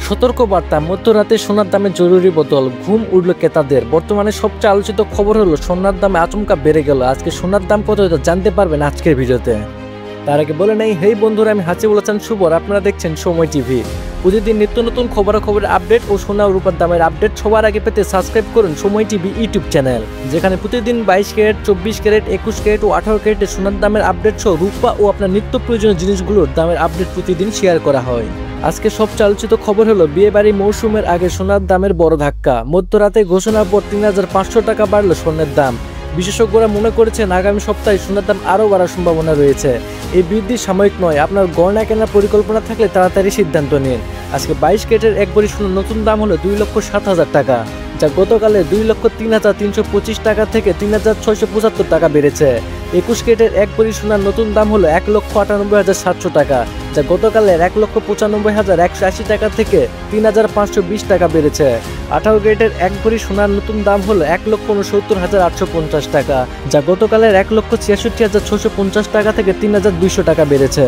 সতর্কবার্তা, মধ্যরাতে সোনার দামে জরুরি বদল, ঘুম উড়ল ক্রেতাদের। বর্তমানে সবচেয়ে আলোচিত খবর হলো সোনার দামে আচমকা বেড়ে গেল। আজকে সোনার দাম কত জানতে পারবেন আজকের ভিডিওতে। তার আগে বলে নেই, হেই বন্ধুরা, আমি হাসিবুল শুভ, আপনারা দেখছেন সময় টিভি। প্রতিদিন নিত্য নতুন খবরের আপডেট ও সোনা ও রূপার দামের আপডেট সবার আগে পেতে সাবস্ক্রাইব করুন সময় টিভি ইউটিউব চ্যানেল, যেখানে প্রতিদিন 22 ক্যারেট, 24 ক্যারেট, 21 ক্যারেট ও 18 ক্যারেটের সোনার দামের আপডেট সহ রূপা ও আপনার নিত্য প্রয়োজনীয় জিনিসগুলোর দামের আপডেট প্রতিদিন শেয়ার করা হয়। আজকে সবচেয়ে আলোচিত খবর হলো বিয়েবাড়ি মৌসুমের আগে সোনার দামের বড় ধাক্কা। মধ্যরাতে ঘোষণার পর 3500 টাকা বাড়ল সোনার দাম। বিশেষজ্ঞরা মনে করেছেন আগামী সপ্তাহে সোনার দাম আরও বাড়ার সম্ভাবনা রয়েছে। এই বৃদ্ধি সাময়িক নয়, আপনার গয়না কেনার পরিকল্পনা থাকলে তাড়াতাড়ি সিদ্ধান্ত নিন। আজকে 22 ক্যারেটের এক ভরি সোনার নতুন দাম হলো 2,07,000 টাকা, যা গতকালে 2,03,325 টাকা থেকে 3,675 টাকা বেড়েছে। 21 ক্যারেটের এক ভরি সোনার নতুন দাম হলো 1,98,700 টাকা, যা গতকালের 1,95,180 টাকা থেকে 3,520 টাকা বেড়েছে। 18 ক্যারেটের এক ভরি সোনার নতুন দাম হলো 1,69,850 টাকা, যা গতকালের 1,66,650 টাকা থেকে 3,200 টাকা বেড়েছে।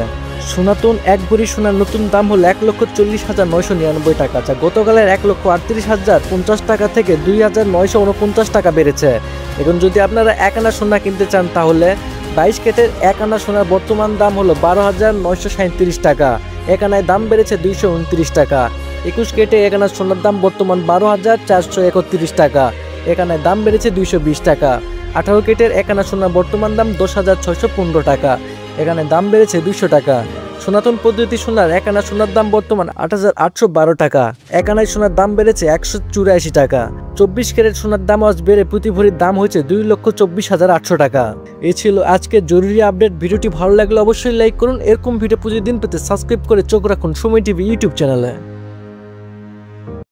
সনাতন এক ভরি সোনার নতুন দাম হলো 1,40,999 টাকা, যা গতকালের 1,38,050 টাকা থেকে 2,949 টাকা বেড়েছে। এখন যদি আপনারা এক আনা সোনা কিনতে চান, তাহলে 22 ক্যারেটের এক আনা সোনার বর্তমান দাম হলো 12,937 টাকা, এক আনায় দাম বেড়েছে 229 টাকা। 21 ক্যারেটে এক আনা সোনার দাম বর্তমান 12,431 টাকা, এক আনায় দাম বেড়েছে 220 টাকা। 18 ক্যারেটের এক আনা সোনার বর্তমান দাম 10,615 টাকা, এখানে দাম বেড়েছে 200 টাকা। সনাতন পদ্ধতি সোনার এক আনা সোনার দাম বর্তমান 8,812 টাকা, এক আনায় সোনার দাম বেড়েছে 184 টাকা। 24 ক্যারেট সোনার দাম আজ বেড়ে প্রতি ভরির দাম হয়েছে 2,24,800 টাকা। এই ছিল আজকের জরুরি আপডেট। ভিডিওটি ভালো লাগলে অবশ্যই লাইক করুন। এরকম ভিডিও প্রতিদিন পেতে সাবস্ক্রাইব করে চোখ রাখুন সময় টিভি ইউটিউব চ্যানেলে।